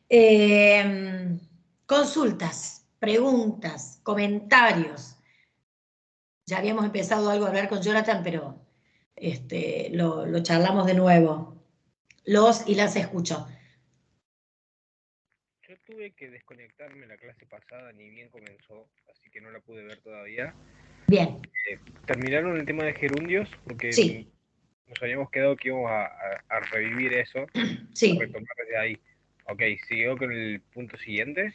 Eh, Consultas, preguntas, comentarios. Ya habíamos empezado algo a hablar con Jonathan, pero lo charlamos de nuevo. Los y las escucho. Yo tuve que desconectarme la clase pasada, ni bien comenzó, así que no la pude ver todavía. Bien, Terminaron el tema de gerundios, porque sí, nos habíamos quedado que íbamos a revivir eso, a sí. retomar desde ahí. Ok, siguió con el punto siguiente,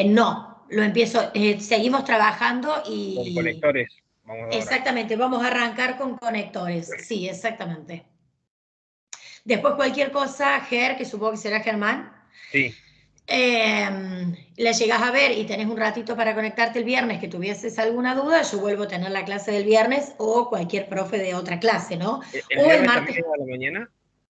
No, lo empiezo. Seguimos trabajando con y conectores. Vamos ahora. exactamente, vamos a arrancar con conectores. Sí, exactamente. Después cualquier cosa, Ger, que supongo que será Germán, Sí, la llegás a ver y tenés un ratito para conectarte el viernes que tuvieses alguna duda, yo vuelvo a tener la clase del viernes o cualquier profe de otra clase, ¿no? ¿el O el viernes también martes, es a la mañana?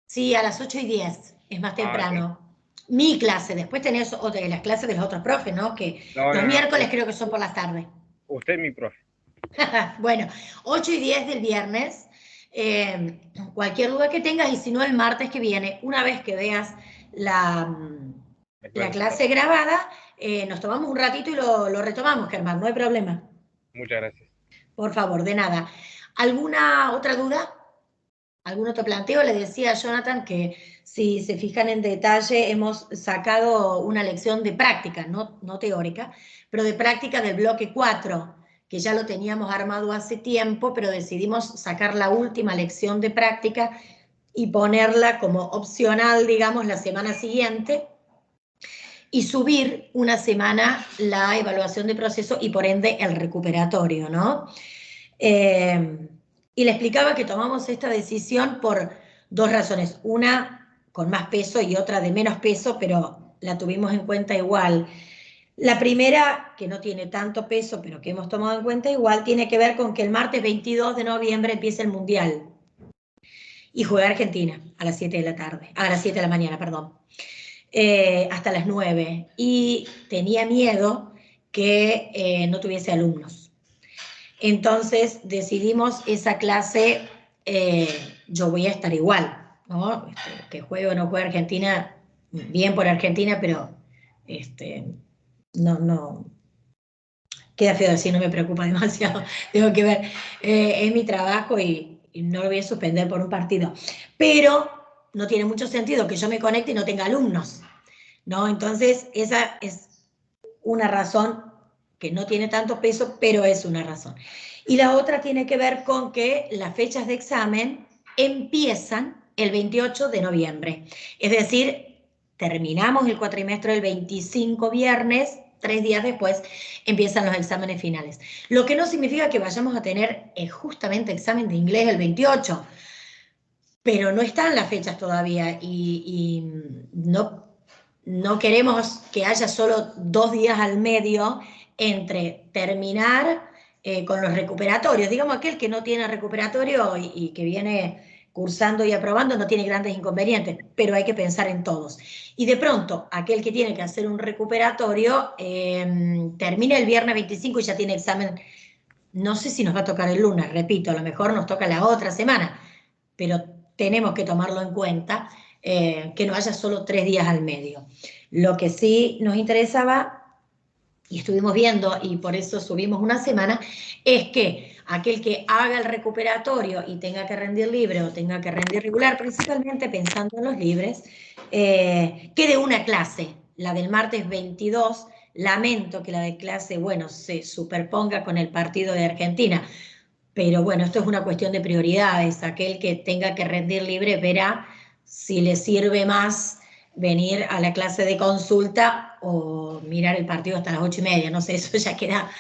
sí, a las 8:10, es más Ah, no. temprano. Mi clase, después tenés las clases de los otros profes, ¿no? Que No, los no, no. miércoles creo que son por las tardes. Usted es mi profe. Bueno, 8:10 del viernes. Cualquier duda que tengas, y si no, el martes que viene, una vez que veas la, La la clase pasada. clase grabada, nos tomamos un ratito y lo retomamos, Germán, no hay problema. Muchas gracias. Por favor, de nada. ¿Alguna otra duda? ¿Algún otro planteo? Le decía a Jonathan que si se fijan en detalle, hemos sacado una lección de práctica, no teórica, pero de práctica del bloque 4, que ya lo teníamos armado hace tiempo, pero decidimos sacar la última lección de práctica y ponerla como opcional, digamos, la semana siguiente, y subir una semana la evaluación de proceso y por ende el recuperatorio, ¿no? Y le explicaba que tomamos esta decisión por dos razones. Una con más peso y otra de menos peso, pero la tuvimos en cuenta igual. La primera, que no tiene tanto peso, pero que hemos tomado en cuenta igual, tiene que ver con que el martes 22 de noviembre empieza el Mundial y juega Argentina a las 7 de la tarde, a las 7 de la mañana, perdón, hasta las 9. Y tenía miedo que no tuviese alumnos. Entonces decidimos esa clase, yo voy a estar igual, ¿no? Que juegue o no juegue Argentina, bien por Argentina, pero no, queda feo decir, no me preocupa demasiado, tengo que ver, es mi trabajo y no lo voy a suspender por un partido. Pero no tiene mucho sentido que yo me conecte y no tenga alumnos, ¿no? Entonces esa es una razón que no tiene tanto peso, pero es una razón. Y la otra tiene que ver con que las fechas de examen empiezan el 28 de noviembre. Es decir, terminamos el cuatrimestre el 25 viernes, 3 días después empiezan los exámenes finales. Lo que no significa que vayamos a tener justamente examen de inglés el 28, pero no están las fechas todavía y no queremos que haya solo 2 días al medio entre terminar con los recuperatorios. Digamos, aquel que no tiene recuperatorio y que viene cursando y aprobando no tiene grandes inconvenientes, pero hay que pensar en todos. Y de pronto, aquel que tiene que hacer un recuperatorio termina el viernes 25 y ya tiene examen. No sé si nos va a tocar el lunes, repito, a lo mejor nos toca la otra semana, pero tenemos que tomarlo en cuenta, que no haya solo 3 días al medio. Lo que sí nos interesaba, y estuvimos viendo, y por eso subimos una semana, es que aquel que haga el recuperatorio y tenga que rendir libre o tenga que rendir regular, principalmente pensando en los libres, quede una clase, la del martes 22. Lamento que la de clase, bueno, se superponga con el partido de Argentina, pero bueno, esto es una cuestión de prioridades. Aquel que tenga que rendir libre verá si le sirve más venir a la clase de consulta o mirar el partido hasta las 8:30. No sé, eso ya queda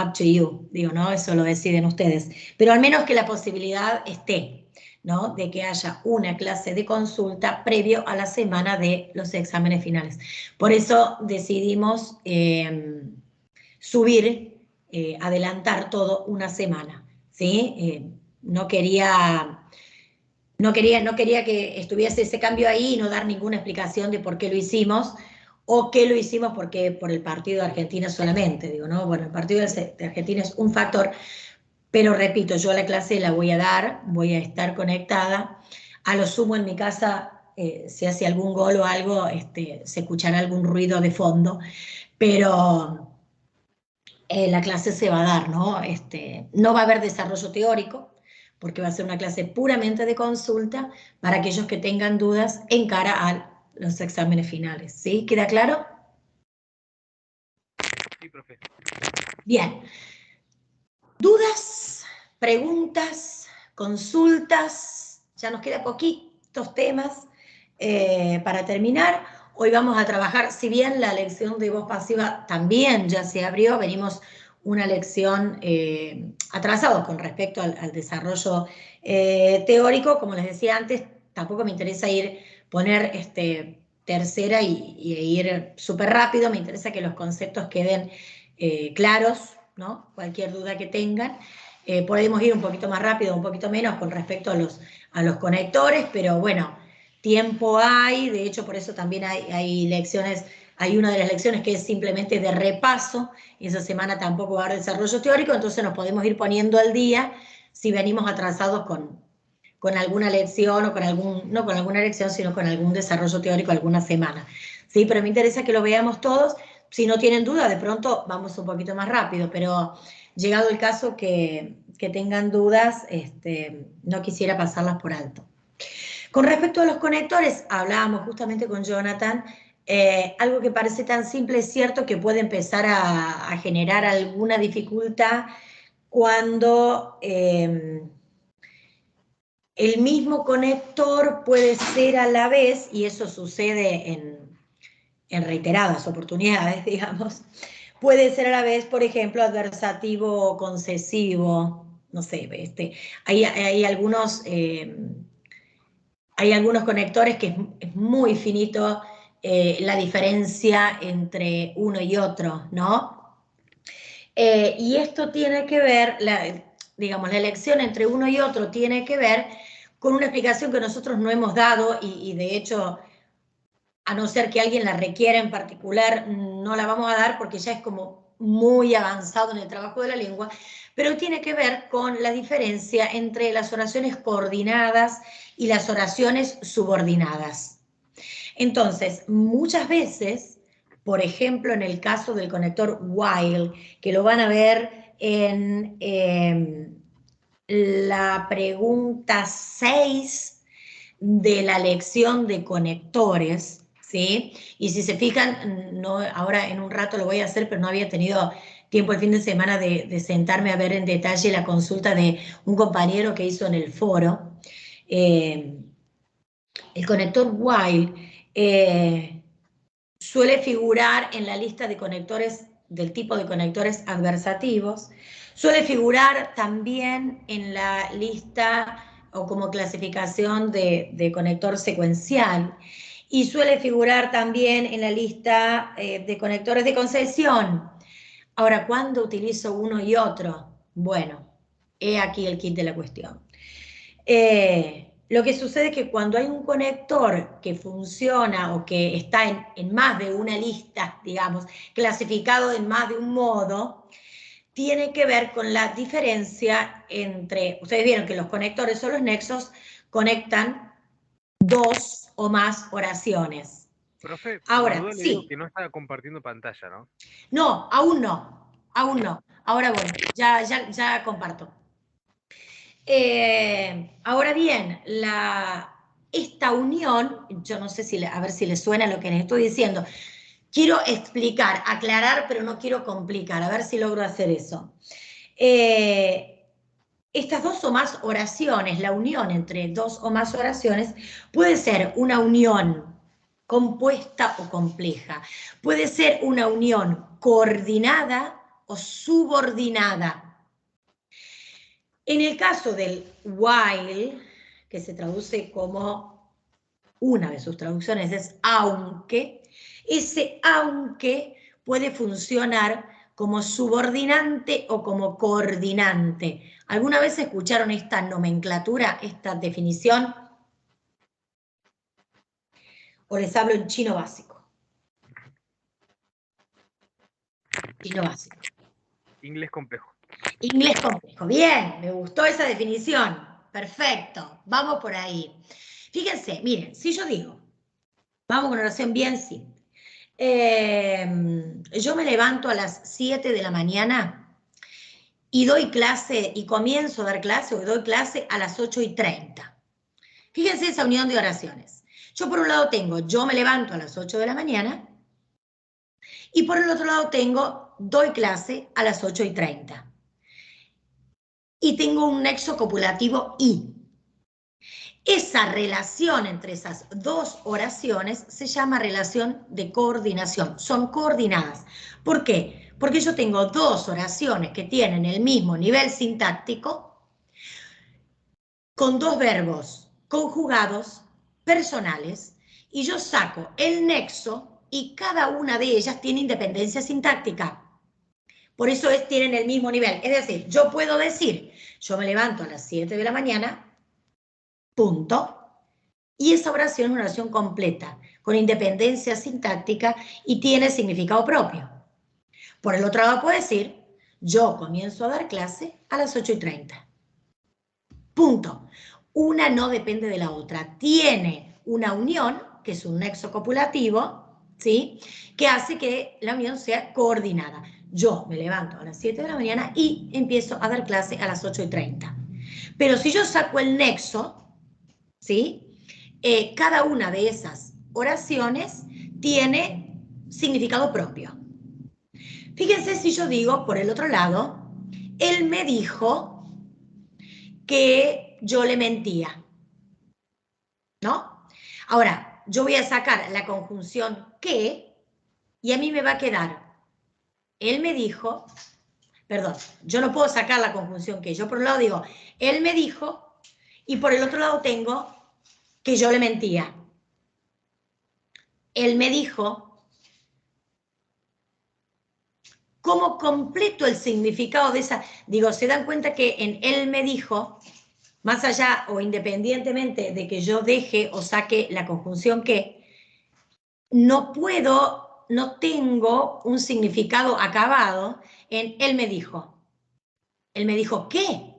up to you, digo, ¿no? Eso lo deciden ustedes. Pero al menos que la posibilidad esté, ¿no? De que haya una clase de consulta previo a la semana de los exámenes finales. Por eso decidimos subir, adelantar todo una semana. ¿Sí? No quería que estuviese ese cambio ahí y no dar ninguna explicación de por qué lo hicimos o qué lo hicimos porque por el partido de Argentina solamente. Digo, ¿no? Bueno, el partido de Argentina es un factor, pero repito, yo la clase la voy a dar, voy a estar conectada. A lo sumo en mi casa si hace algún gol o algo, se escuchará algún ruido de fondo, pero la clase se va a dar, ¿no? No va a haber desarrollo teórico, porque va a ser una clase puramente de consulta para aquellos que tengan dudas en cara a los exámenes finales. ¿Sí? ¿Queda claro? Sí, profe. Bien. ¿Dudas? ¿Preguntas? ¿Consultas? Ya nos queda poquitos temas para terminar. Hoy vamos a trabajar, si bien la lección de voz pasiva también ya se abrió, venimos una lección atrasados con respecto al desarrollo teórico. Como les decía antes, tampoco me interesa poner tercera e ir súper rápido, me interesa que los conceptos queden claros, ¿no? Cualquier duda que tengan. Podemos ir un poquito más rápido, un poquito menos con respecto a los conectores, pero bueno, tiempo hay, de hecho por eso también hay lecciones, hay una de las lecciones que es simplemente de repaso, y esa semana tampoco va a haber desarrollo teórico, entonces nos podemos ir poniendo al día si venimos atrasados con alguna lección o con no con alguna lección, sino con algún desarrollo teórico alguna semana. ¿Sí? Pero me interesa que lo veamos todos. Si no tienen duda, de pronto vamos un poquito más rápido, pero llegado el caso que tengan dudas, no quisiera pasarlas por alto. Con respecto a los conectores, hablábamos justamente con Jonathan, algo que parece tan simple, es cierto que puede empezar a generar alguna dificultad cuando el mismo conector puede ser a la vez, y eso sucede en reiteradas oportunidades, digamos, puede ser a la vez, por ejemplo, adversativo o concesivo, no sé, hay algunos conectores que es muy finito la diferencia entre uno y otro, ¿no? Y esto tiene que ver, digamos, la elección entre uno y otro tiene que ver con una explicación que nosotros no hemos dado y de hecho, a no ser que alguien la requiera en particular, no la vamos a dar porque ya es como muy avanzado en el trabajo de la lengua, pero tiene que ver con la diferencia entre las oraciones coordinadas y las oraciones subordinadas. Entonces, muchas veces, por ejemplo, en el caso del conector while, que lo van a ver en la pregunta 6 de la lección de conectores, ¿sí? Y si se fijan, no, ahora en un rato lo voy a hacer, pero no había tenido tiempo el fin de semana de sentarme a ver en detalle la consulta de un compañero que hizo en el foro. El conector while suele figurar en la lista de conectores del tipo de conectores adversativos, suele figurar también en la lista o como clasificación de conector secuencial y suele figurar también en la lista de conectores de concesión. Ahora, ¿cuándo utilizo uno y otro? Bueno, he aquí el kit de la cuestión. Lo que sucede es que cuando hay un conector que funciona o que está en más de una lista, digamos, clasificado en más de un modo, tiene que ver con la diferencia entre, ustedes vieron que los conectores o los nexos conectan dos o más oraciones. Profe, por la Ahora, duda le digo sí, que no estaba compartiendo pantalla, ¿no? no, aún no, aún no. Ahora voy, ya comparto. Ahora bien, esta unión, yo no sé a ver si les suena lo que les estoy diciendo. Quiero explicar, aclarar, pero no quiero complicar, a ver si logro hacer eso. Estas dos o más oraciones, la unión entre dos o más oraciones, puede ser una unión compuesta o compleja. Puede ser una unión coordinada o subordinada. En el caso del while, que se traduce como, una de sus traducciones es aunque, ese aunque puede funcionar como subordinante o como coordinante. ¿Alguna vez escucharon esta nomenclatura, esta definición? ¿O les hablo en chino básico? Chino básico. Inglés complejo. Inglés complejo. Bien, me gustó esa definición. Perfecto, vamos por ahí. Fíjense, miren, si yo digo, vamos con una oración bien simple. Yo me levanto a las 7 de la mañana y doy clase, y comienzo a dar clase, o doy clase a las 8:30. Fíjense esa unión de oraciones. Yo por un lado tengo, yo me levanto a las 8 de la mañana, y por el otro lado tengo, doy clase a las 8:30. Y tengo un nexo copulativo y. Esa relación entre esas dos oraciones se llama relación de coordinación. Son coordinadas. ¿Por qué? Porque yo tengo dos oraciones que tienen el mismo nivel sintáctico con dos verbos conjugados personales y yo saco el nexo y cada una de ellas tiene independencia sintáctica. Por eso tienen el mismo nivel. Es decir, yo puedo decir, yo me levanto a las 7 de la mañana, punto. Y esa oración es una oración completa, con independencia sintáctica y tiene significado propio. Por el otro lado puedo decir, yo comienzo a dar clase a las 8:30. Punto. Una no depende de la otra. Tiene una unión, que es un nexo copulativo, ¿sí? Que hace que la unión sea coordinada. Yo me levanto a las 7 de la mañana y empiezo a dar clase a las 8:30. Pero si yo saco el nexo, ¿sí? Cada una de esas oraciones tiene significado propio. Fíjense si yo digo, por el otro lado, él me dijo que yo le mentía, ¿no? Ahora, yo voy a sacar la conjunción que y a mí me va a quedar, él me dijo, perdón, yo no puedo sacar la conjunción que, yo por un lado digo, él me dijo y por el otro lado tengo que yo le mentía. Él me dijo, ¿cómo completo el significado de esa? Digo, se dan cuenta que en él me dijo, más allá o independientemente de que yo deje o saque la conjunción que, no puedo, no tengo un significado acabado en él me dijo. Él me dijo, ¿qué?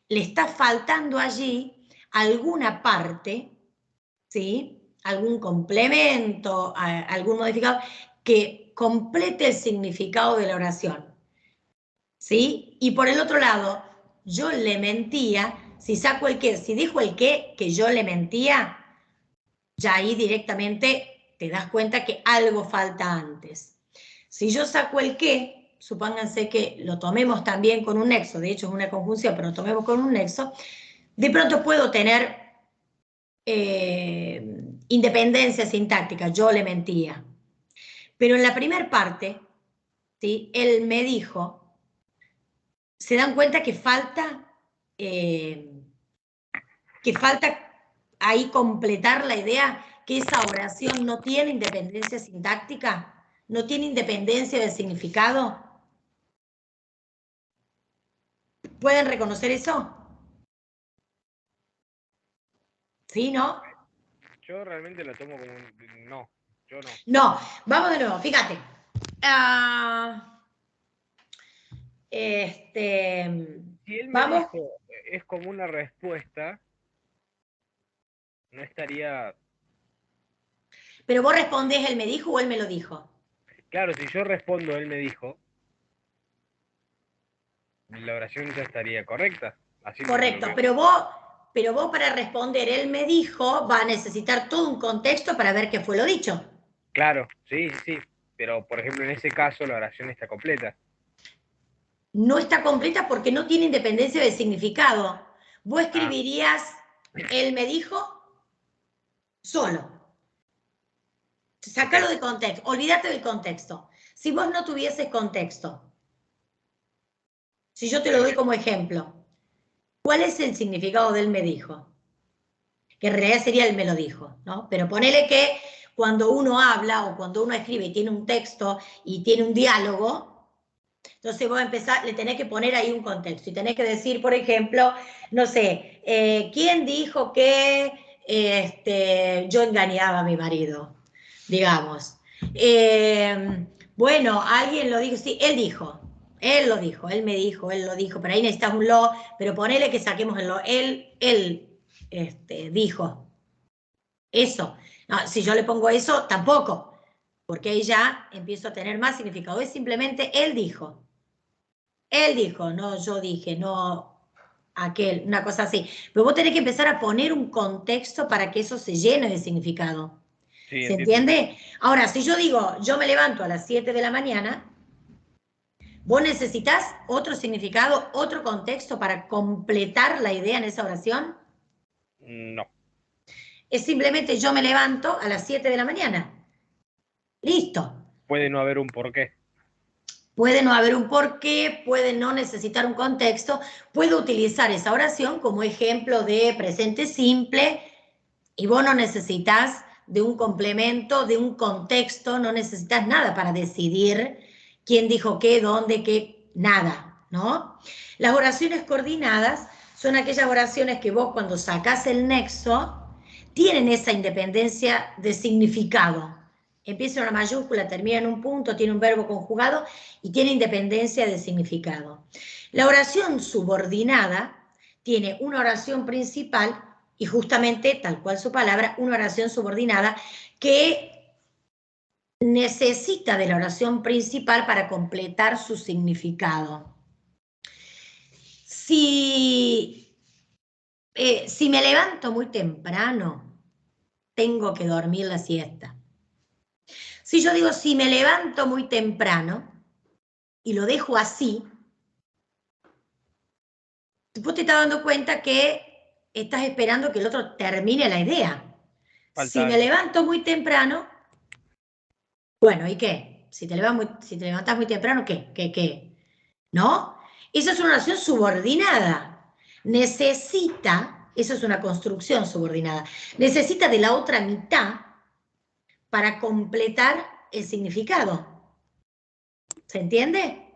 Le está faltando allí alguna parte, ¿sí? Algún complemento, algún modificador que complete el significado de la oración, ¿sí? Y por el otro lado, yo le mentía, si saco el qué, si dijo el qué, que yo le mentía, ya ahí directamente te das cuenta que algo falta antes. Si yo saco el qué, supónganse que lo tomemos también con un nexo, de hecho es una conjunción, pero lo tomemos con un nexo, de pronto puedo tener independencia sintáctica, yo le mentía. Pero en la primera parte, ¿sí? Él me dijo, se dan cuenta que falta ahí completar la idea que esa oración no tiene independencia sintáctica, no tiene independencia de significado. ¿Pueden reconocer eso? ¿Sí, no? Yo realmente lo tomo como un... No, yo no. No, vamos de nuevo, fíjate. Si él me Vamos, dijo, es como una respuesta, no estaría... pero vos respondés, él me dijo o él me lo dijo. Claro, si yo respondo, él me dijo, la oración ya estaría correcta. Así como lo Correcto, veo. pero vos para responder, él me dijo, va a necesitar todo un contexto para ver qué fue lo dicho. Claro, sí, sí. Pero, por ejemplo, en ese caso, la oración está completa. No está completa porque no tiene independencia de significado. Vos Ah, escribirías, él me dijo, solo. ok. Sácalo de contexto, olvídate del contexto. Si vos no tuvieses contexto, si yo te lo doy como ejemplo, ¿cuál es el significado de él me dijo? Que en realidad sería él me lo dijo, ¿no? Pero ponele que cuando uno habla o cuando uno escribe y tiene un texto y tiene un diálogo, entonces vos empezar, le tenés que poner ahí un contexto y tenés que decir, por ejemplo, no sé, ¿quién dijo que yo engañaba a mi marido? Digamos. Bueno, alguien lo dijo, sí, él dijo, él lo dijo, él me dijo, él lo dijo, pero ahí necesitas un lo, pero ponele que saquemos el lo, él dijo. eso. No, si yo le pongo eso, tampoco, porque ahí ya empiezo a tener más significado. Es simplemente él dijo. Él dijo, no yo dije, no aquel, una cosa así. Pero vos tenés que empezar a poner un contexto para que eso se llene de significado. Sí, ¿Se entiendo. entiende? Ahora, si yo digo, yo me levanto a las 7 de la mañana, vos necesitas otro significado, otro contexto para completar la idea en esa oración. No. Es simplemente yo me levanto a las 7 de la mañana. Listo. Puede no haber un porqué. Puede no haber un porqué, puede no necesitar un contexto, puede utilizar esa oración como ejemplo de presente simple y vos no necesitas de un complemento, de un contexto, no necesitas nada para decidir quién dijo qué, dónde, qué, nada, ¿no? Las oraciones coordinadas son aquellas oraciones que vos cuando sacás el nexo tienen esa independencia de significado. Empieza en una mayúscula, termina en un punto, tiene un verbo conjugado y tiene independencia de significado. La oración subordinada tiene una oración principal y justamente, tal cual su palabra, una oración subordinada que necesita de la oración principal para completar su significado. Si me levanto muy temprano, tengo que dormir la siesta. Si yo digo, si me levanto muy temprano y lo dejo así, vos te estás dando cuenta que estás esperando que el otro termine la idea. Falta Si me algo. levanto muy temprano, bueno, ¿y qué? Si te levantas muy temprano, ¿qué? ¿No? Esa es una oración subordinada. Necesita, eso es una construcción subordinada, necesita de la otra mitad para completar el significado. ¿Se entiende?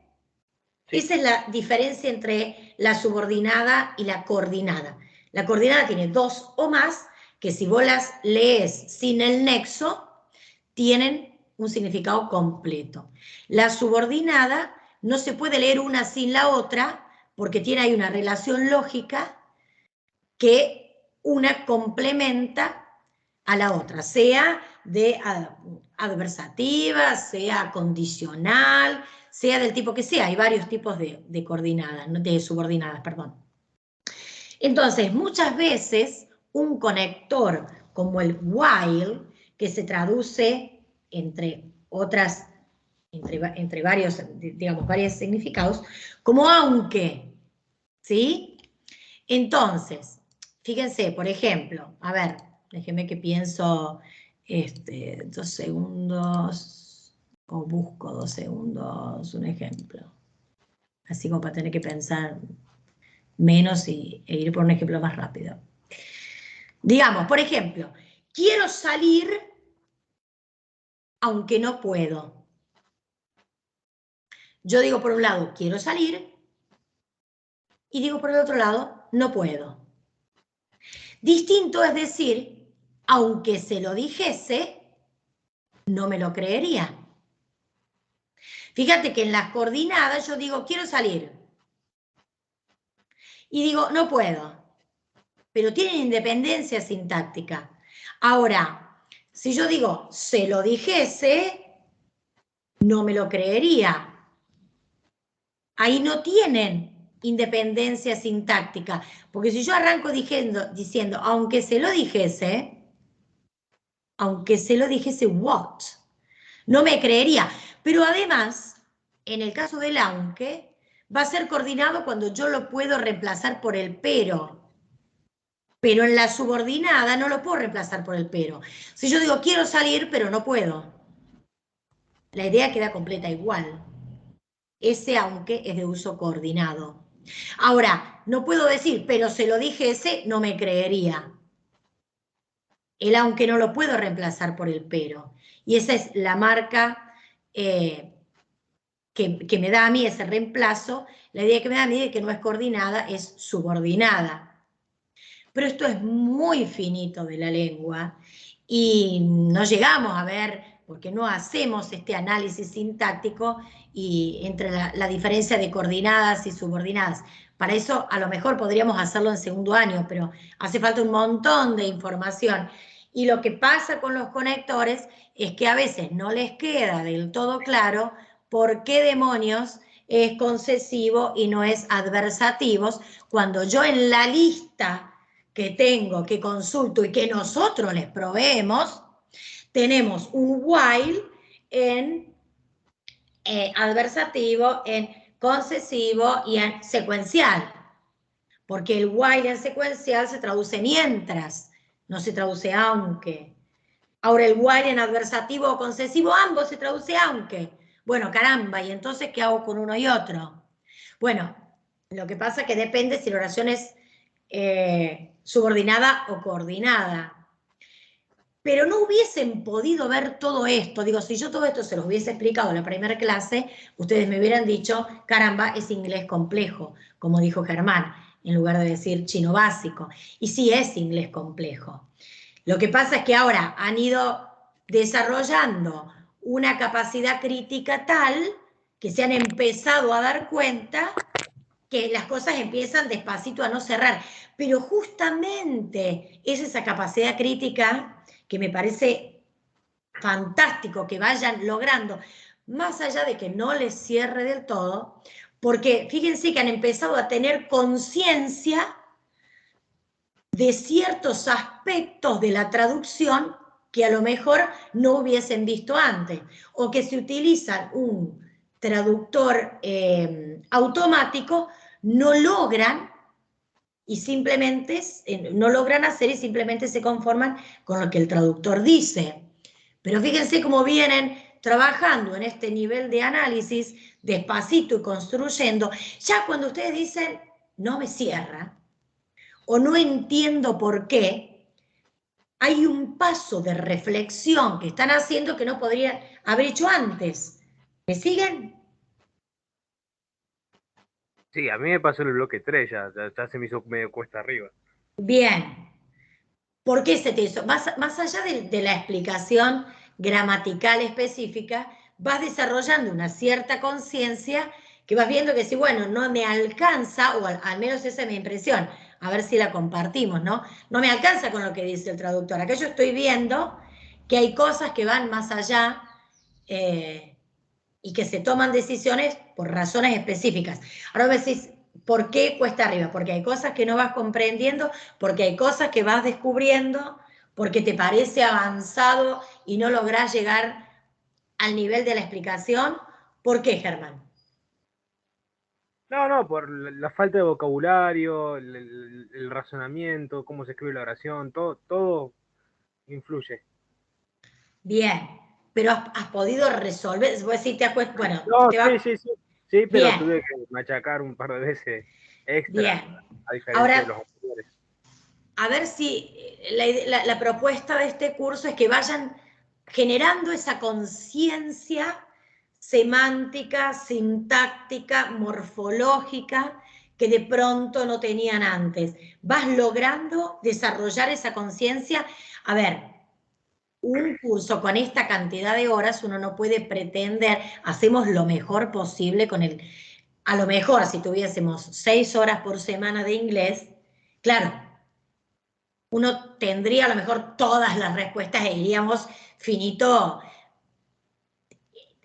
Sí. Esa es la diferencia entre la subordinada y la coordinada. La coordinada tiene dos o más que si vos las lees sin el nexo, tienen un significado completo. La subordinada no se puede leer una sin la otra porque tiene ahí una relación lógica que una complementa a la otra, sea de adversativa, sea condicional, sea del tipo que sea. Hay varios tipos de coordinadas, de subordinadas, perdón. Entonces, muchas veces un conector como el while, que se traduce entre otras, entre varios, digamos, varios significados, como aunque, ¿sí? Entonces, fíjense, por ejemplo, a ver, déjenme que pienso 2 segundos, o busco 2 segundos, un ejemplo. Así como para tener que pensar menos e ir por un ejemplo más rápido. Digamos, por ejemplo, quiero salir aunque no puedo. Yo digo por un lado, quiero salir, y digo por el otro lado, no puedo. Distinto es decir, aunque se lo dijese, no me lo creería. Fíjate que en las coordinadas yo digo, quiero salir. Y digo, no puedo. Pero tienen independencia sintáctica. Ahora, si yo digo, se lo dijese, no me lo creería. Ahí no tienen independencia sintáctica. Porque si yo arranco diciendo aunque se lo dijese what, no me creería. Pero además, en el caso del aunque, va a ser coordinado cuando yo lo puedo reemplazar por el pero. Pero en la subordinada no lo puedo reemplazar por el pero. Si yo digo quiero salir, pero no puedo, la idea queda completa igual. Ese aunque es de uso coordinado. Ahora, no puedo decir, pero se lo dije ese, no me creería. El aunque no lo puedo reemplazar por el pero. Y esa es la marca que me da a mí ese reemplazo. La idea que me da a mí de que no es coordinada es subordinada. Pero esto es muy finito de la lengua y no llegamos a ver, porque no hacemos este análisis sintáctico y entre la diferencia de coordinadas y subordinadas. Para eso a lo mejor podríamos hacerlo en segundo año, pero hace falta un montón de información Y lo que pasa con los conectores es que a veces no les queda del todo claro por qué demonios es concesivo y no es adversativo, cuando yo en la lista que tengo, que consulto y que nosotros les proveemos, tenemos un while en adversativo, en concesivo y en secuencial. Porque el while en secuencial se traduce mientras, no se traduce aunque. Ahora el while en adversativo o concesivo, ambos se traduce aunque. Bueno, caramba, ¿y entonces qué hago con uno y otro? Bueno, lo que pasa es que depende si la oración es subordinada o coordinada. Pero no hubiesen podido ver todo esto. Digo, si yo todo esto se los hubiese explicado en la primera clase, ustedes me hubieran dicho, caramba, es inglés complejo, como dijo Germán, en lugar de decir chino básico. Y sí es inglés complejo. Lo que pasa es que ahora han ido desarrollando una capacidad crítica tal que se han empezado a dar cuenta que las cosas empiezan despacito a no cerrar. Pero justamente es esa capacidad crítica que me parece fantástico que vayan logrando, más allá de que no les cierre del todo, porque fíjense que han empezado a tener conciencia de ciertos aspectos de la traducción que a lo mejor no hubiesen visto antes, o que se utilizan un traductor automático, no logran y simplemente no logran hacer y simplemente se conforman con lo que el traductor dice. Pero fíjense cómo vienen trabajando en este nivel de análisis, despacito y construyendo. Ya cuando ustedes dicen, no me cierra, o no entiendo por qué, hay un paso de reflexión que están haciendo que no podrían haber hecho antes. ¿Me siguen? Sí, a mí me pasó en el bloque 3, ya se me hizo medio cuesta arriba. Bien. ¿Por qué se te hizo? Más allá de la explicación gramatical específica, vas desarrollando una cierta conciencia que vas viendo que si, bueno, no me alcanza, o al menos esa es mi impresión, a ver si la compartimos, ¿no? No me alcanza con lo que dice el traductor. Acá yo estoy viendo que hay cosas que van más allá eh, y que se toman decisiones por razones específicas. Ahora me decís, ¿por qué cuesta arriba? Porque hay cosas que no vas comprendiendo, porque hay cosas que vas descubriendo, porque te parece avanzado y no lográs llegar al nivel de la explicación. ¿Por qué, Germán? No, no, por la falta de vocabulario, el razonamiento, cómo se escribe la oración, todo influye. Bien, pero has podido resolver, vos decís, bueno, No, te sí, va sí, sí, sí, pero bien, tuve que machacar un par de veces extra, bien. a diferencia de Ahora, los anteriores. a ver si la propuesta de este curso es que vayan generando esa conciencia semántica, sintáctica, morfológica, que de pronto no tenían antes. Vas logrando desarrollar esa conciencia. A ver, un curso con esta cantidad de horas, uno no puede pretender, hacemos lo mejor posible con el, a lo mejor si tuviésemos 6 horas por semana de inglés, claro, uno tendría a lo mejor todas las respuestas e iríamos finito.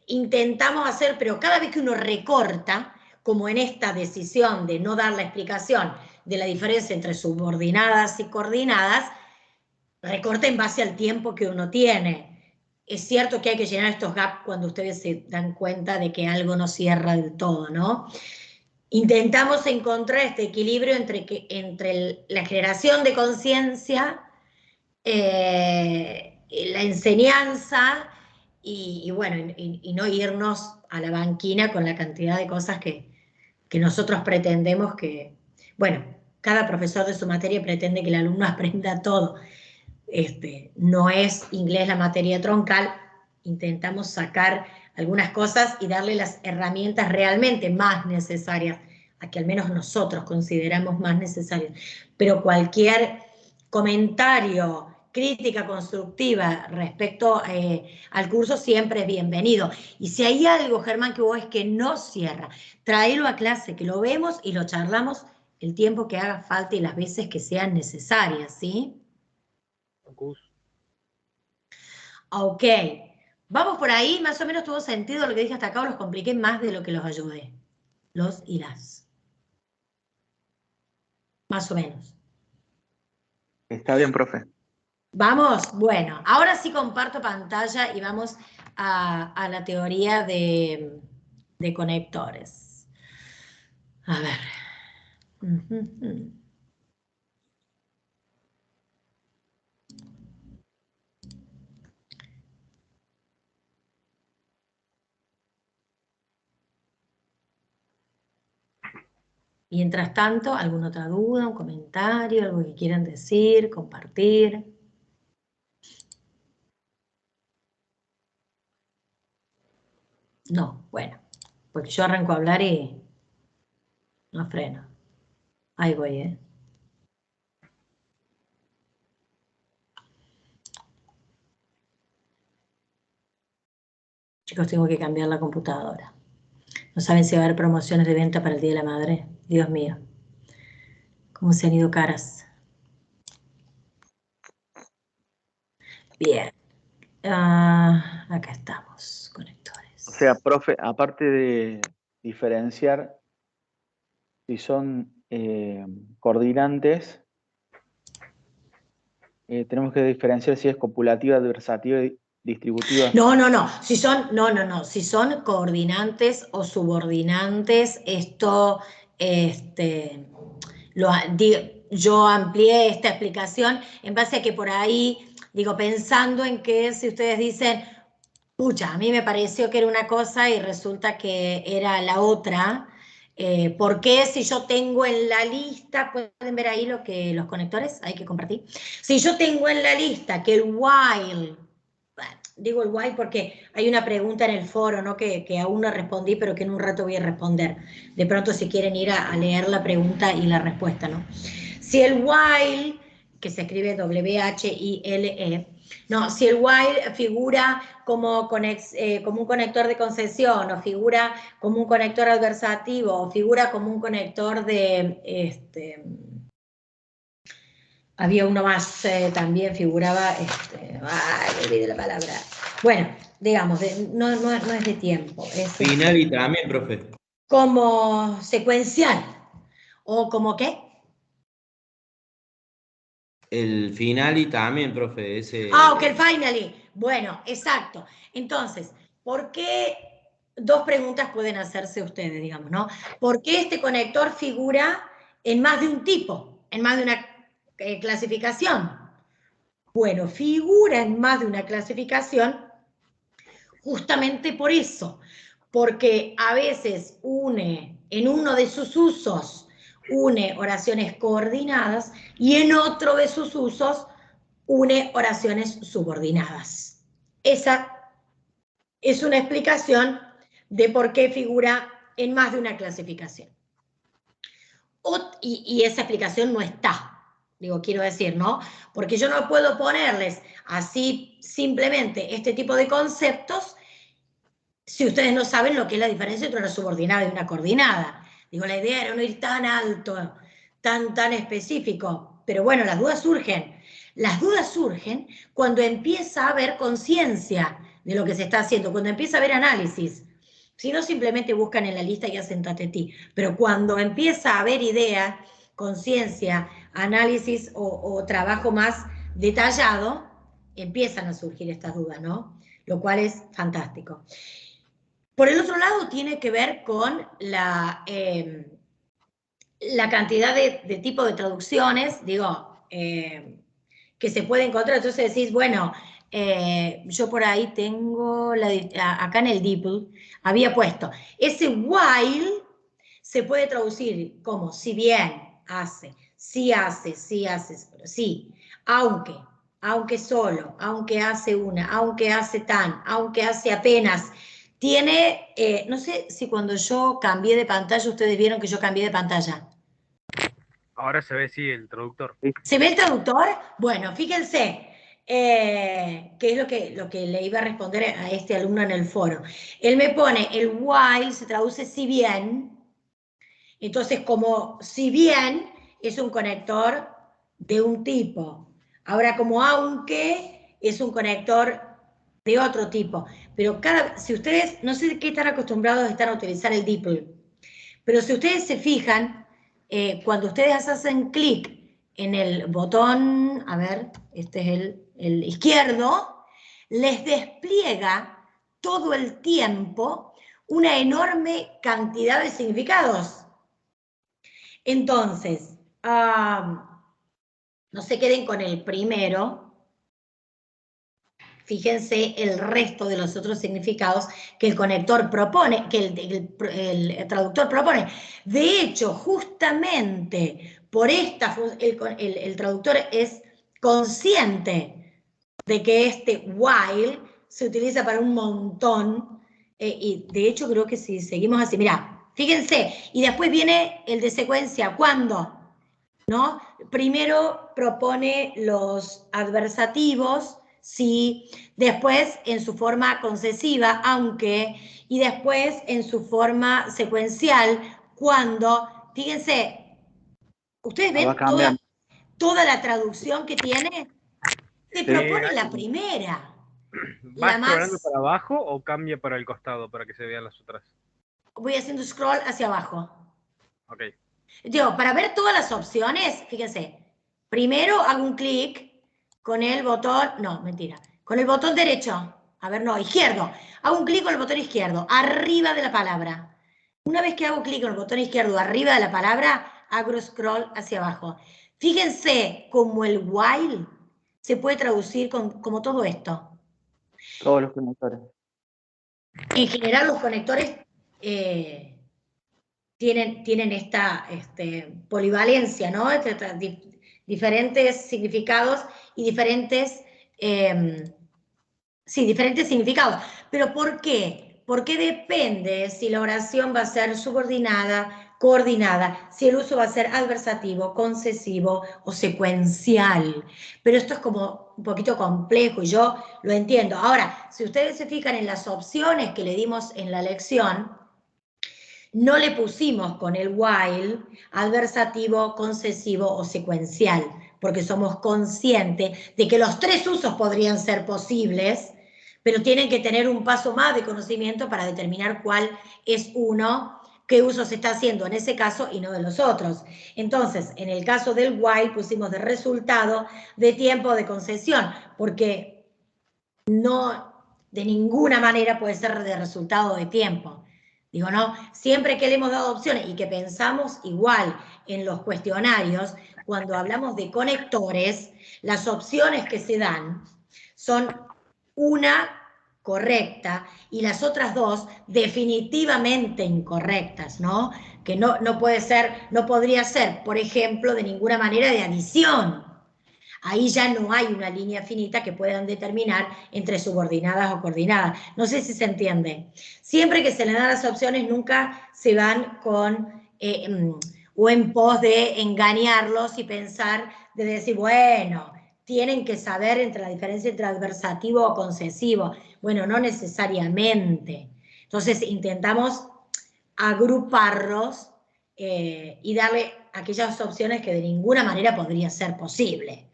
Intentamos hacer, pero cada vez que uno recorta, como en esta decisión de no dar la explicación de la diferencia entre subordinadas y coordinadas, recorta en base al tiempo que uno tiene. Es cierto que hay que llenar estos gaps cuando ustedes se dan cuenta de que algo no cierra del todo, ¿no? Intentamos encontrar este equilibrio entre la generación de conciencia, la enseñanza y bueno, y no irnos a la banquina con la cantidad de cosas que nosotros pretendemos que, bueno, cada profesor de su materia pretende que el alumno aprenda todo. No es inglés la materia troncal, intentamos sacar algunas cosas y darle las herramientas realmente más necesarias, a que al menos nosotros consideramos más necesarias. Pero cualquier comentario, crítica constructiva respecto al curso siempre es bienvenido. Y si hay algo, Germán, que vos es que no cierra, tráelo a clase, que lo vemos y lo charlamos el tiempo que haga falta y las veces que sean necesarias, ¿sí? Gus. Ok. Vamos por ahí, más o menos tuvo sentido lo que dije hasta acá, o los compliqué más de lo que los ayudé. Los y las. Más o menos. Está bien, profe. Vamos, bueno, ahora sí comparto pantalla y vamos a la teoría de conectores. A ver. Mientras tanto, ¿alguna otra duda, un comentario, algo que quieran decir, compartir? No, bueno, porque yo arranco a hablar y no freno. Ahí voy, ¿eh? Chicos, tengo que cambiar la computadora. ¿No saben si va a haber promociones de venta para el Día de la Madre? Dios mío. ¿Cómo se han ido caras? Bien. Acá estamos, conectores. O sea, profe, aparte de diferenciar si son coordinantes, tenemos que diferenciar si es copulativa, adversativa y distributiva. No. Si son coordinantes o subordinantes, esto, yo amplié esta explicación en base a que por ahí, digo, pensando en que si ustedes dicen, pucha, a mí me pareció que era una cosa y resulta que era la otra. ¿Por qué si yo tengo en la lista, pueden ver ahí los conectores, hay que compartir? Si yo tengo en la lista que el while, digo el while porque hay una pregunta en el foro, ¿no? que aún no respondí, pero que en un rato voy a responder. De pronto si quieren ir a leer la pregunta y la respuesta, ¿no? Si el while, que se escribe W-H-I-L-E, no, si el while figura como un conector de concesión, o figura como un conector adversativo, o figura como un conector de... había uno más, también figuraba, olvidé la palabra. Bueno, digamos, no es de tiempo. Es Finali también, profe. como secuencial, o como ¿qué? El finali también, profe. Ese... Ok, el finally. Bueno, exacto. Entonces, ¿por qué? Dos preguntas pueden hacerse ustedes, digamos, ¿no? ¿Por qué este conector figura en más de un tipo, en más de una clasificación? Bueno, figura en más de una clasificación justamente por eso, porque a veces une, en uno de sus usos, une oraciones coordinadas y en otro de sus usos une oraciones subordinadas. Esa es una explicación de por qué figura en más de una clasificación. Y esa explicación no está, digo, quiero decir, ¿no? Porque yo no puedo ponerles así simplemente este tipo de conceptos si ustedes no saben lo que es la diferencia entre una subordinada y una coordinada. Digo, la idea era no ir tan alto, tan específico, pero bueno, las dudas surgen. Las dudas surgen cuando empieza a haber conciencia de lo que se está haciendo, cuando empieza a haber análisis. Si no, simplemente buscan en la lista y hacen tatetí. Pero cuando empieza a haber idea, conciencia, análisis o trabajo más detallado, empiezan a surgir estas dudas, ¿no? Lo cual es fantástico. Por el otro lado, tiene que ver con la cantidad de tipo de traducciones, digo, que se puede encontrar. Entonces decís, bueno, yo por ahí tengo, acá en el DeepL, había puesto, ese while se puede traducir como si bien hace, sí hace, sí, aunque solo, aunque hace una, aunque hace tan, aunque hace apenas. Tiene, no sé si cuando yo cambié de pantalla, ustedes vieron que yo cambié de pantalla. Ahora se ve, sí, el traductor. ¿Se ve el traductor? Bueno, fíjense, que es lo que le iba a responder a este alumno en el foro. Él me pone, el while se traduce si bien, entonces como si bien es un conector de un tipo. Ahora como aunque es un conector de otro tipo. Pero si ustedes, no sé qué tan acostumbrados están a utilizar el DeepL, pero si ustedes se fijan, cuando ustedes hacen clic en el botón, a ver, este es el izquierdo, les despliega todo el tiempo una enorme cantidad de significados. Entonces, no se queden con el primero. Fíjense el resto de los otros significados que el conector propone, que el traductor propone. De hecho, justamente por esta el traductor es consciente de que este while se utiliza para un montón, y de hecho creo que si seguimos así, mirá, fíjense, y después viene el de secuencia, ¿cuándo? ¿No? Primero propone los adversativos, sí, después en su forma concesiva, aunque, y después en su forma secuencial, cuando, fíjense, ustedes ven toda la traducción que tiene, se propone la primera. ¿Va scrollando para abajo o cambia para el costado para que se vean las otras? Voy haciendo scroll hacia abajo. Ok. Digo, para ver todas las opciones, fíjense, primero hago un clic con el botón, no, mentira, con el botón derecho, a ver, no, izquierdo, hago un clic con el botón izquierdo, arriba de la palabra. Una vez que hago clic con el botón izquierdo arriba de la palabra, hago scroll hacia abajo. Fíjense cómo el while se puede traducir como todo esto. Todos los conectores. En general los conectores tienen esta polivalencia, ¿no? Diferentes significados y diferentes significados. ¿Pero por qué? Porque depende si la oración va a ser subordinada, coordinada, si el uso va a ser adversativo, concesivo o secuencial. Pero esto es como un poquito complejo y yo lo entiendo. Ahora, si ustedes se fijan en las opciones que le dimos en la lección, no le pusimos con el while adversativo, concesivo o secuencial, porque somos conscientes de que los tres usos podrían ser posibles, pero tienen que tener un paso más de conocimiento para determinar cuál es uno, qué uso se está haciendo en ese caso y no de los otros. Entonces, en el caso del while pusimos de resultado de tiempo de concesión, porque no de ninguna manera puede ser de resultado de tiempo. Digo, no, siempre que le hemos dado opciones y que pensamos igual en los cuestionarios, cuando hablamos de conectores, las opciones que se dan son una correcta y las otras dos definitivamente incorrectas, ¿no? Que no puede ser, no podría ser, por ejemplo, de ninguna manera de adición. Ahí ya no hay una línea finita que puedan determinar entre subordinadas o coordinadas. No sé si se entiende. Siempre que se le dan las opciones, nunca se van con o en pos de engañarlos y pensar, de decir, bueno, tienen que saber entre la diferencia entre adversativo o concesivo. Bueno, no necesariamente. Entonces intentamos agruparlos y darle aquellas opciones que de ninguna manera podría ser posible.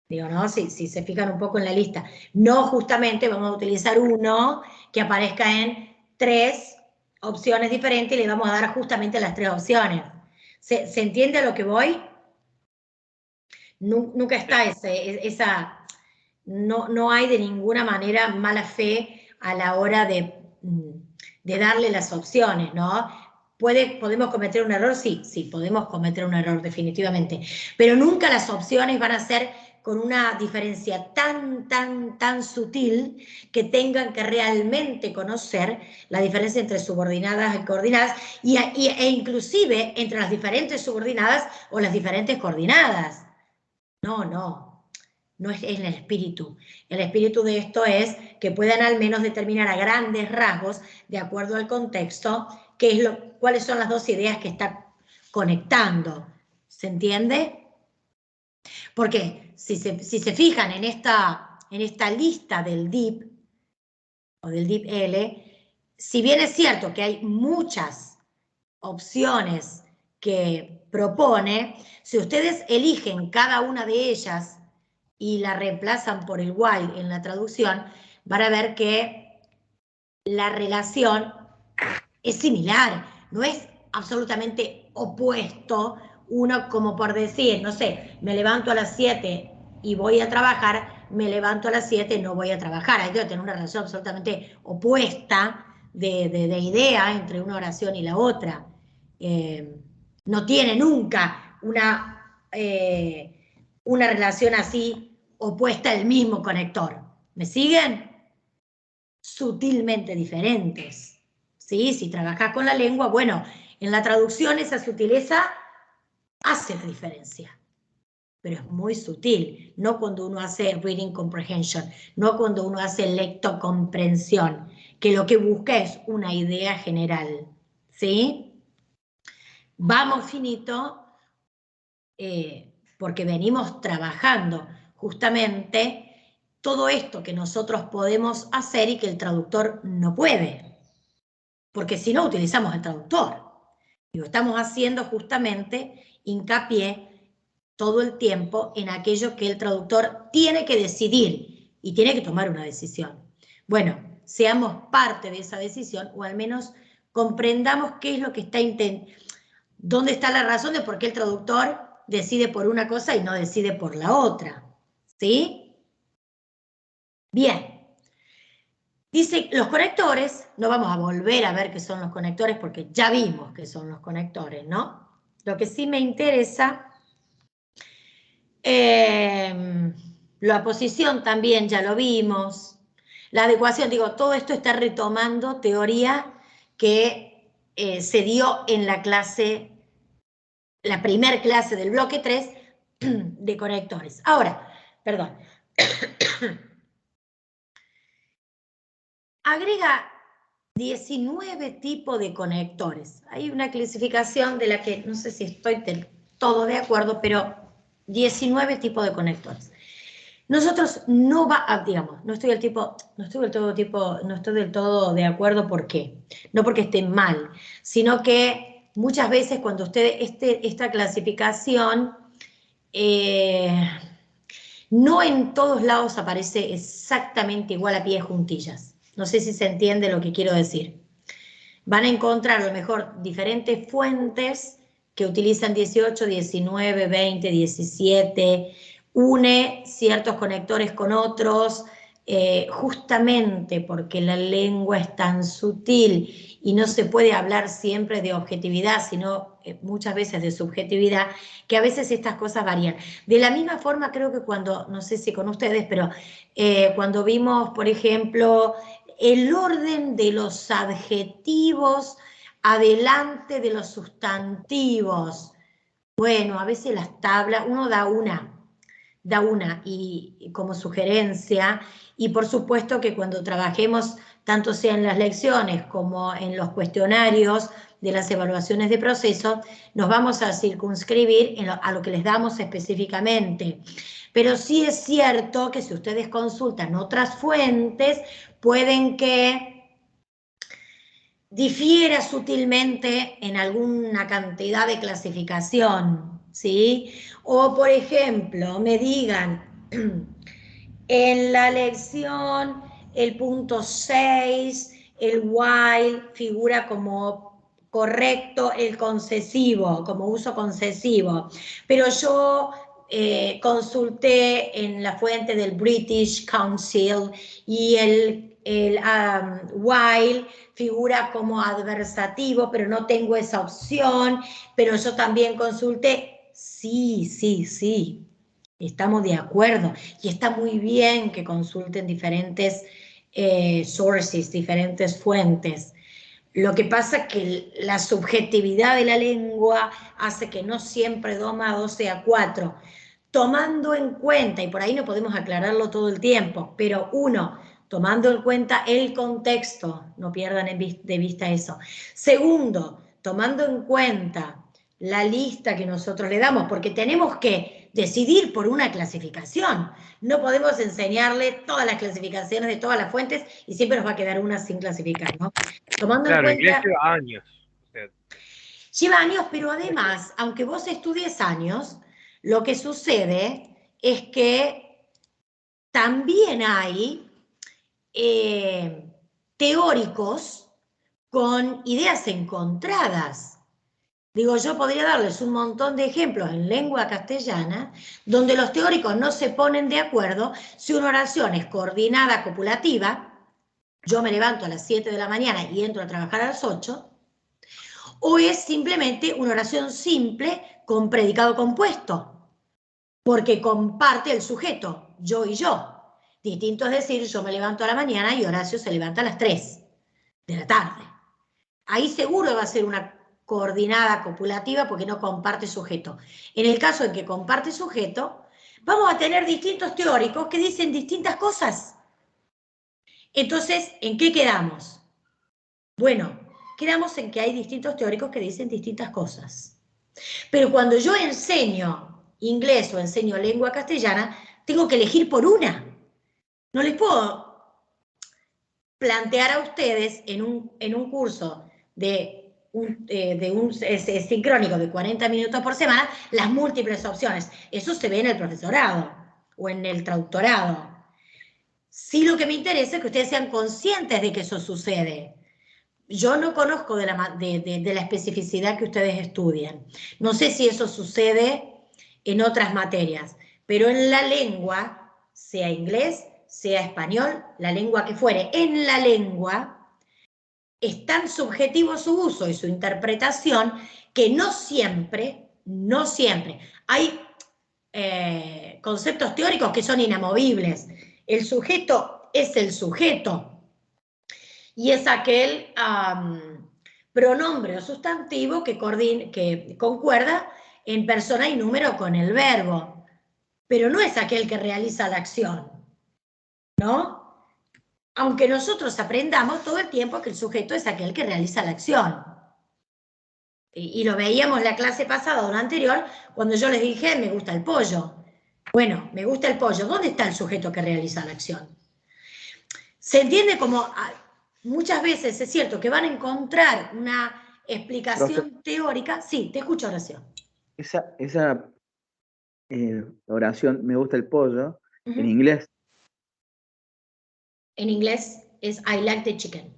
Digo, ¿no? Si se fijan un poco en la lista. No justamente vamos a utilizar uno que aparezca en 3 opciones diferentes y le vamos a dar justamente las 3 opciones. ¿Se entiende a lo que voy? Nunca está esa... No hay de ninguna manera mala fe a la hora de darle las opciones, ¿no? ¿Podemos cometer un error? Sí, podemos cometer un error definitivamente. Pero nunca las opciones van a ser con una diferencia tan sutil que tengan que realmente conocer la diferencia entre subordinadas y coordinadas e inclusive entre las diferentes subordinadas o las diferentes coordinadas. No es el espíritu. El espíritu de esto es que puedan al menos determinar a grandes rasgos, de acuerdo al contexto, cuáles son las dos ideas que está conectando. ¿Se entiende? Porque si se fijan en esta lista del DeepL, o del DeepL, si bien es cierto que hay muchas opciones que propone, si ustedes eligen cada una de ellas y la reemplazan por el while en la traducción, van a ver que la relación es similar, no es absolutamente opuesto, uno como por decir, no sé, me levanto a las 7 y voy a trabajar, me levanto a las 7 y no voy a trabajar. Hay que tener una relación absolutamente opuesta de idea entre una oración y la otra. No tiene nunca una relación así opuesta al mismo conector. ¿Me siguen? Sutilmente diferentes. ¿Sí? Si trabajás con la lengua, bueno, en la traducción esa sutileza hace la diferencia, pero es muy sutil, no cuando uno hace reading comprehension, no cuando uno hace lectocomprensión, que lo que busca es una idea general, ¿sí? Vamos finito, porque venimos trabajando justamente todo esto que nosotros podemos hacer y que el traductor no puede, porque si no utilizamos el traductor. Y estamos haciendo justamente hincapié todo el tiempo en aquello que el traductor tiene que decidir y tiene que tomar una decisión. Bueno, seamos parte de esa decisión o al menos comprendamos qué es lo que está intentando, dónde está la razón de por qué el traductor decide por una cosa y no decide por la otra. ¿Sí? Bien. Dice, los conectores, no vamos a volver a ver qué son los conectores porque ya vimos qué son los conectores, ¿no? Lo que sí me interesa, la posición también ya lo vimos, la adecuación, digo, todo esto está retomando teoría que se dio en la clase, la primer clase del bloque 3 de conectores. Ahora, perdón. Agrega 19 tipos de conectores. Hay una clasificación de la que no sé si estoy del todo de acuerdo, pero 19 tipos de conectores. Nosotros no no estoy del todo de acuerdo. ¿Por qué? No porque esté mal, sino que muchas veces cuando esta clasificación no en todos lados aparece exactamente igual a pie juntillas. No sé si se entiende lo que quiero decir. Van a encontrar a lo mejor diferentes fuentes que utilizan 18, 19, 20, 17, une ciertos conectores con otros, justamente porque la lengua es tan sutil y no se puede hablar siempre de objetividad, sino muchas veces de subjetividad, que a veces estas cosas varían. De la misma forma creo que cuando, no sé si con ustedes, pero cuando vimos, por ejemplo, el orden de los adjetivos adelante de los sustantivos. Bueno, a veces las tablas, uno da una y como sugerencia, y por supuesto que cuando trabajemos, tanto sea en las lecciones como en los cuestionarios de las evaluaciones de proceso, nos vamos a circunscribir a lo que les damos específicamente. Pero sí es cierto que si ustedes consultan otras fuentes, pueden que difiera sutilmente en alguna cantidad de clasificación, ¿sí? O, por ejemplo, me digan, en la lección, el punto 6, el while figura como correcto el concesivo, como uso concesivo, pero yo consulté en la fuente del British Council y el while figura como adversativo, pero no tengo esa opción, pero yo también consulté, sí, estamos de acuerdo y está muy bien que consulten diferentes sources, diferentes fuentes. Lo que pasa es que la subjetividad de la lengua hace que no siempre 2 más 2 sea 4, tomando en cuenta, y por ahí no podemos aclararlo todo el tiempo, pero uno, tomando en cuenta el contexto, no pierdan de vista eso. Segundo, tomando en cuenta la lista que nosotros le damos, porque tenemos que decidir por una clasificación. No podemos enseñarle todas las clasificaciones de todas las fuentes y siempre nos va a quedar una sin clasificar, ¿no? Tomando Claro, en cuenta, inglés lleva años. O sea, lleva años, pero además, aunque vos estudies años, lo que sucede es que también hay teóricos con ideas encontradas. Digo, yo podría darles un montón de ejemplos en lengua castellana donde los teóricos no se ponen de acuerdo si una oración es coordinada copulativa, yo me levanto a las 7 de la mañana y entro a trabajar a las 8, o es simplemente una oración simple con predicado compuesto, porque comparte el sujeto, yo y yo. Distinto es decir, yo me levanto a la mañana y Horacio se levanta a las 3 de la tarde. Ahí seguro va a ser una coordinada copulativa porque no comparte sujeto. En el caso en que comparte sujeto, vamos a tener distintos teóricos que dicen distintas cosas. Entonces, ¿en qué quedamos? Bueno, quedamos en que hay distintos teóricos que dicen distintas cosas. Pero cuando yo enseño inglés o enseño lengua castellana, tengo que elegir por una. No les puedo plantear a ustedes en un curso de un sincrónico de 40 minutos por semana las múltiples opciones. Eso se ve en el profesorado o en el traductorado. Sí, lo que me interesa es que ustedes sean conscientes de que eso sucede. Yo no conozco de la especificidad que ustedes estudian. No sé si eso sucede en otras materias, pero en la lengua, sea inglés, sea español, la lengua que fuere, en la lengua es tan subjetivo su uso y su interpretación que no siempre, hay conceptos teóricos que son inamovibles. El sujeto es el sujeto y es aquel pronombre o sustantivo que concuerda en persona y número con el verbo, pero no es aquel que realiza la acción, ¿no? Aunque nosotros aprendamos todo el tiempo que el sujeto es aquel que realiza la acción. Y lo veíamos en la clase pasada o la anterior, cuando yo les dije, me gusta el pollo. Bueno, me gusta el pollo. ¿Dónde está el sujeto que realiza la acción? Se entiende como muchas veces es cierto que van a encontrar una explicación teórica. Sí, te escucho, Horacio. Esa oración, me gusta el pollo, en inglés. En inglés es I like the chicken.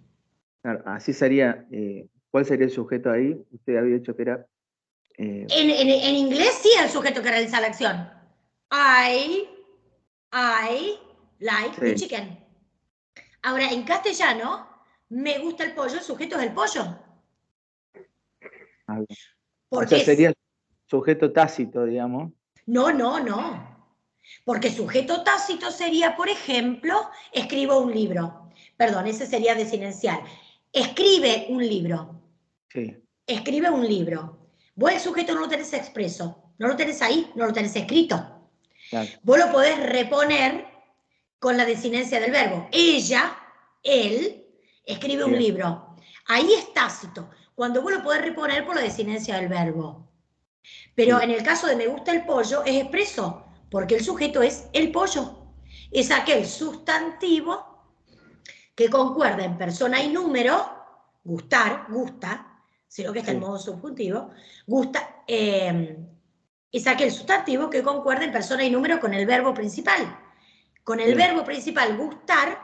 Claro, así sería, ¿cuál sería el sujeto ahí? Usted había dicho que era... En inglés sí el sujeto que realiza la acción. I like the chicken. Ahora, en castellano, me gusta el pollo, el sujeto es el pollo. O sea, sería sujeto tácito, digamos. No. Porque sujeto tácito sería, por ejemplo, escribo un libro. Perdón, ese sería desinencial. Escribe un libro. Sí. Escribe un libro. Vos el sujeto no lo tenés expreso. No lo tenés ahí, no lo tenés escrito. Claro. Vos lo podés reponer con la desinencia del verbo. Ella, él, escribe un libro. Ahí es tácito. Cuando vos lo podés reponer por la desinencia del verbo. Pero en el caso de me gusta el pollo, es expreso, porque el sujeto es el pollo. Es aquel sustantivo que concuerda en persona y número, gustar, gusta, sino que está en modo subjuntivo, gusta, es aquel sustantivo que concuerda en persona y número con el verbo principal. Con el verbo principal gustar,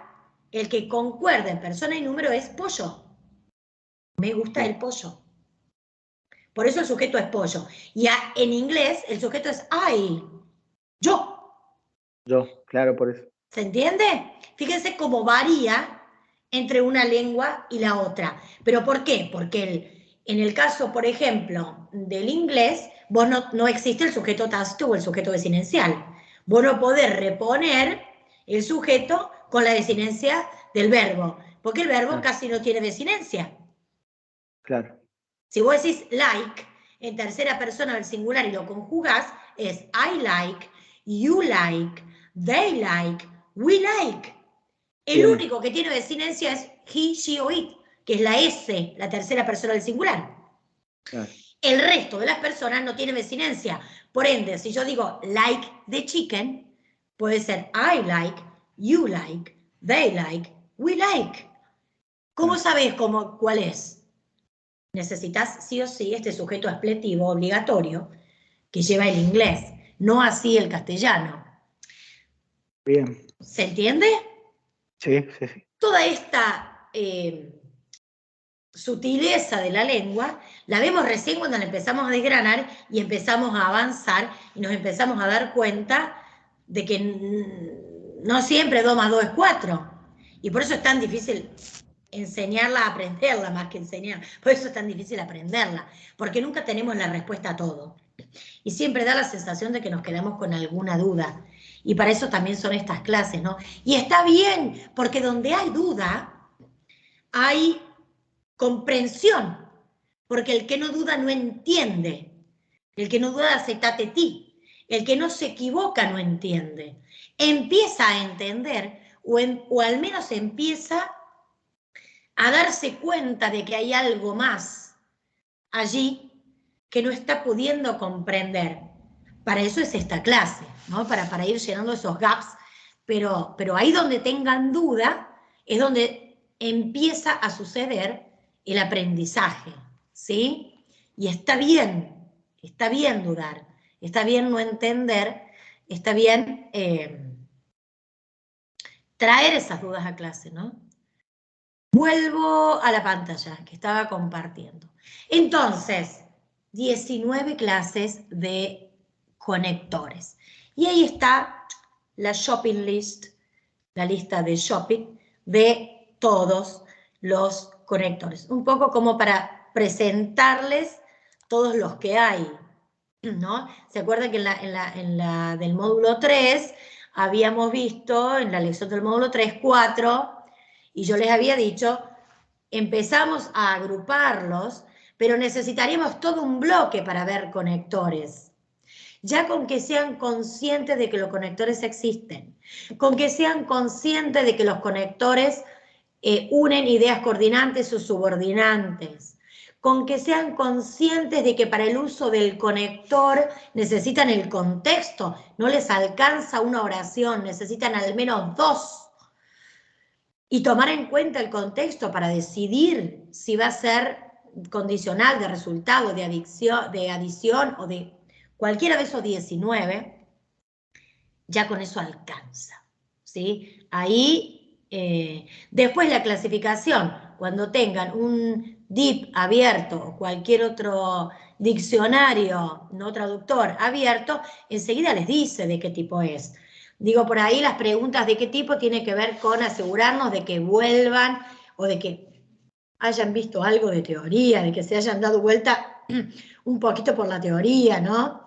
el que concuerda en persona y número es pollo. Me gusta el pollo. Por eso el sujeto es pollo. Y en inglés el sujeto es I. Yo. Yo, claro, por eso. ¿Se entiende? Fíjense cómo varía entre una lengua y la otra. ¿Pero por qué? Porque en el caso, por ejemplo, del inglés, vos no existe el sujeto tácito o el sujeto desinencial. Vos no podés reponer el sujeto con la desinencia del verbo, porque el verbo casi no tiene desinencia. Claro. Si vos decís like en tercera persona del singular y lo conjugás, es I like, you like, they like, we like. El único que tiene desinencia es he, she o it, que es la S, la tercera persona del singular. Claro. El resto de las personas no tienen desinencia. Por ende, si yo digo like the chicken, puede ser I like, you like, they like, we like. ¿Cómo sabés cuál es? Necesitas sí o sí este sujeto expletivo obligatorio que lleva el inglés, no así el castellano. Bien. ¿Se entiende? Sí, sí, sí. Toda esta sutileza de la lengua la vemos recién cuando la empezamos a desgranar y empezamos a avanzar y nos empezamos a dar cuenta de que no siempre 2 más 2 es 4. Y por eso es tan difícil enseñarla a aprenderla más que enseñar. Por eso es tan difícil aprenderla, porque nunca tenemos la respuesta a todo. Y siempre da la sensación de que nos quedamos con alguna duda. Y para eso también son estas clases, ¿no? Y está bien, porque donde hay duda, hay comprensión, porque el que no duda no entiende. El que no duda se tate ti. El que no se equivoca no entiende. Empieza a entender, o al menos empieza a darse cuenta de que hay algo más allí que no está pudiendo comprender. Para eso es esta clase, ¿no? Para ir llenando esos gaps, pero ahí donde tengan duda es donde empieza a suceder el aprendizaje, ¿sí? Y está bien dudar, está bien no entender, está bien traer esas dudas a clase, ¿no? Vuelvo a la pantalla que estaba compartiendo. Entonces, 19 clases de conectores. Y ahí está la shopping list, la lista de shopping de todos los conectores. Un poco como para presentarles todos los que hay, ¿no? ¿Se acuerdan que en la del módulo 3 habíamos visto, en la lección del módulo 3, 4, y yo les había dicho, empezamos a agruparlos, pero necesitaríamos todo un bloque para ver conectores. Ya con que sean conscientes de que los conectores existen, con que sean conscientes de que los conectores unen ideas coordinantes o subordinantes, con que sean conscientes de que para el uso del conector necesitan el contexto, no les alcanza una oración, necesitan al menos 2. Y tomar en cuenta el contexto para decidir si va a ser condicional de resultado, de adición o de cualquiera de esos 19, ya con eso alcanza, ¿sí? Ahí, después la clasificación, cuando tengan un DIP abierto o cualquier otro diccionario no traductor abierto, enseguida les dice de qué tipo es. Digo, por ahí las preguntas de qué tipo tiene que ver con asegurarnos de que vuelvan o de que hayan visto algo de teoría, de que se hayan dado vuelta un poquito por la teoría, ¿no?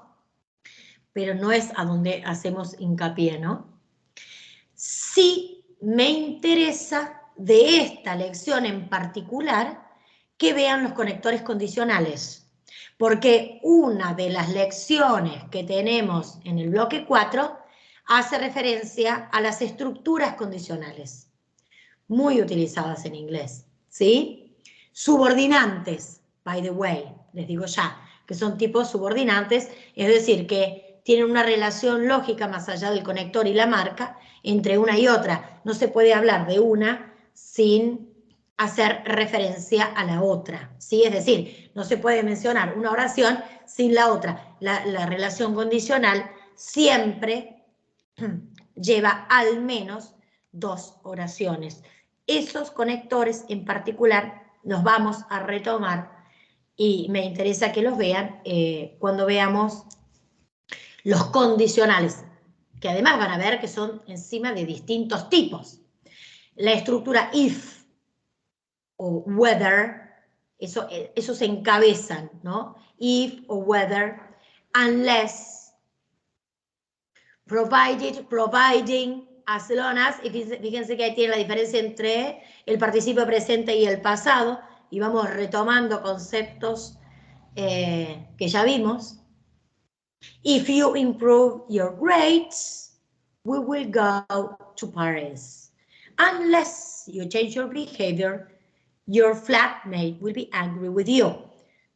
Pero no es a donde hacemos hincapié, ¿no? Sí me interesa de esta lección en particular que vean los conectores condicionales, porque una de las lecciones que tenemos en el bloque 4 hace referencia a las estructuras condicionales, muy utilizadas en inglés, ¿sí? Subordinantes, by the way, les digo ya, que son tipos subordinantes, es decir, que tienen una relación lógica más allá del conector y la marca entre una y otra. No se puede hablar de una sin hacer referencia a la otra, ¿sí? Es decir, no se puede mencionar una oración sin la otra. La relación condicional siempre lleva al menos 2 oraciones. Esos conectores en particular los vamos a retomar y me interesa que los vean cuando veamos los condicionales, que además van a ver que son encima de distintos tipos. La estructura if o whether, esos encabezan, ¿no? If o whether, unless, provided, providing, as long as, y fíjense que ahí tiene la diferencia entre el participio presente y el pasado, y vamos retomando conceptos que ya vimos. If you improve your grades, we will go to Paris. Unless you change your behavior, your flatmate will be angry with you.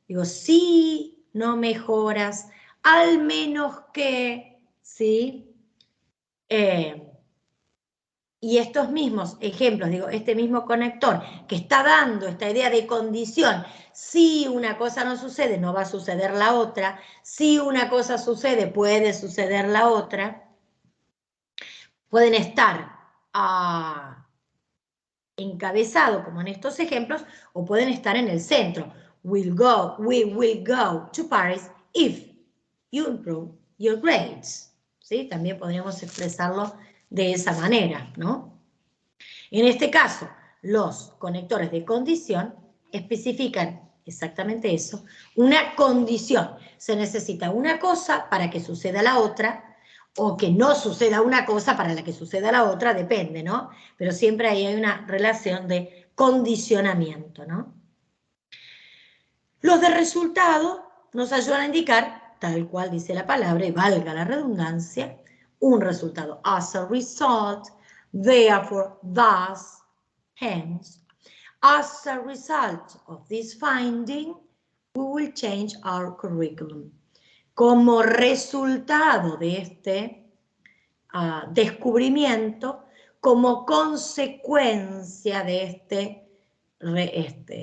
Digo, si no mejoras, al menos que, ¿sí? Y estos mismos ejemplos, digo, este mismo conector que está dando esta idea de condición, si una cosa no sucede, no va a suceder la otra, si una cosa sucede, puede suceder la otra, pueden estar encabezado, como en estos ejemplos, o pueden estar en el centro. We will go to Paris if you improve your grades. ¿Sí? También podríamos expresarlo de esa manera, ¿no? En este caso, los conectores de condición especifican exactamente eso, una condición. Se necesita una cosa para que suceda la otra, o que no suceda una cosa para la que suceda la otra, depende, ¿no? Pero siempre ahí hay una relación de condicionamiento, ¿no? Los de resultado nos ayudan a indicar, tal cual dice la palabra, y valga la redundancia, un resultado. As a result, therefore, thus, hence. As a result of this finding, we will change our curriculum. Como resultado de este descubrimiento, como consecuencia de este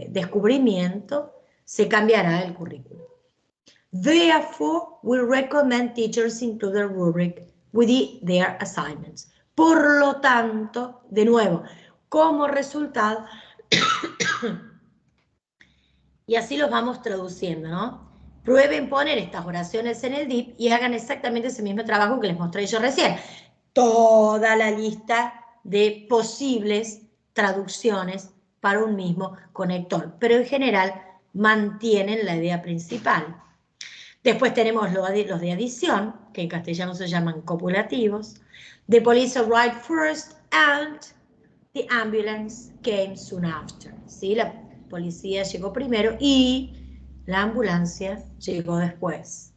descubrimiento, se cambiará el currículum. Therefore, we recommend teachers include the rubric with their assignments. Por lo tanto, de nuevo, como resultado, y así los vamos traduciendo, ¿no? Prueben poner estas oraciones en el DIP y hagan exactamente ese mismo trabajo que les mostré yo recién. Toda la lista de posibles traducciones para un mismo conector, pero en general mantienen la idea principal. Después tenemos los de adición, que en castellano se llaman copulativos. The police arrived first and the ambulance came soon after. ¿Sí? La policía llegó primero y la ambulancia llegó después.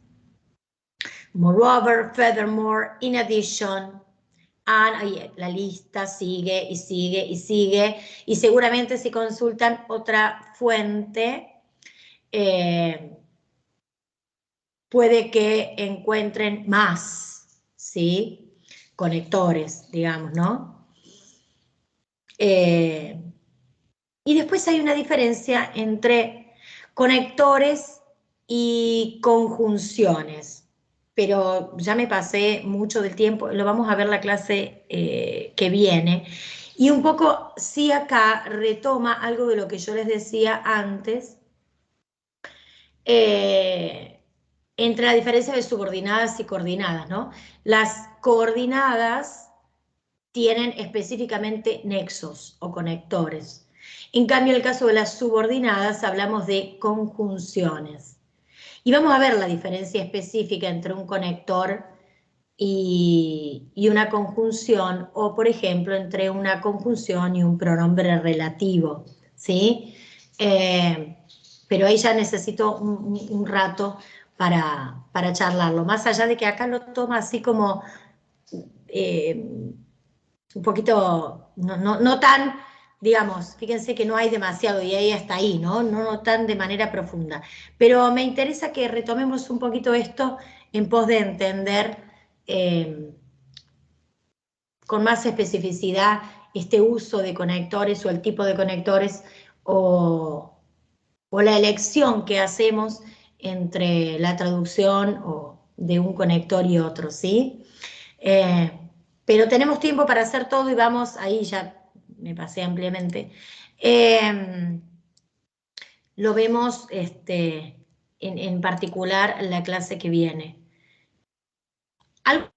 Moreover, furthermore, in addition, and la lista sigue y sigue y sigue, y seguramente si consultan otra fuente, puede que encuentren más, ¿sí? Conectores, digamos, ¿no? Y después hay una diferencia entre conectores y conjunciones, pero ya me pasé mucho del tiempo, lo vamos a ver la clase que viene, y un poco sí acá retoma algo de lo que yo les decía antes, entre la diferencia de subordinadas y coordinadas, ¿no? Las coordinadas tienen específicamente nexos o conectores. En cambio, en el caso de las subordinadas hablamos de conjunciones. Y vamos a ver la diferencia específica entre un conector y una conjunción, o por ejemplo, entre una conjunción y un pronombre relativo, ¿sí? Pero ahí ya necesito un rato para charlarlo, más allá de que acá lo toma así como un poquito, no tan, digamos, fíjense que no hay demasiado y ahí hasta ahí, ¿no? No tan de manera profunda. Pero me interesa que retomemos un poquito esto en pos de entender con más especificidad este uso de conectores o el tipo de conectores o la elección que hacemos entre la traducción de un conector y otro, ¿sí? Pero tenemos tiempo para hacer todo y vamos, ahí ya me pasé ampliamente. Lo vemos en particular la clase que viene. Algo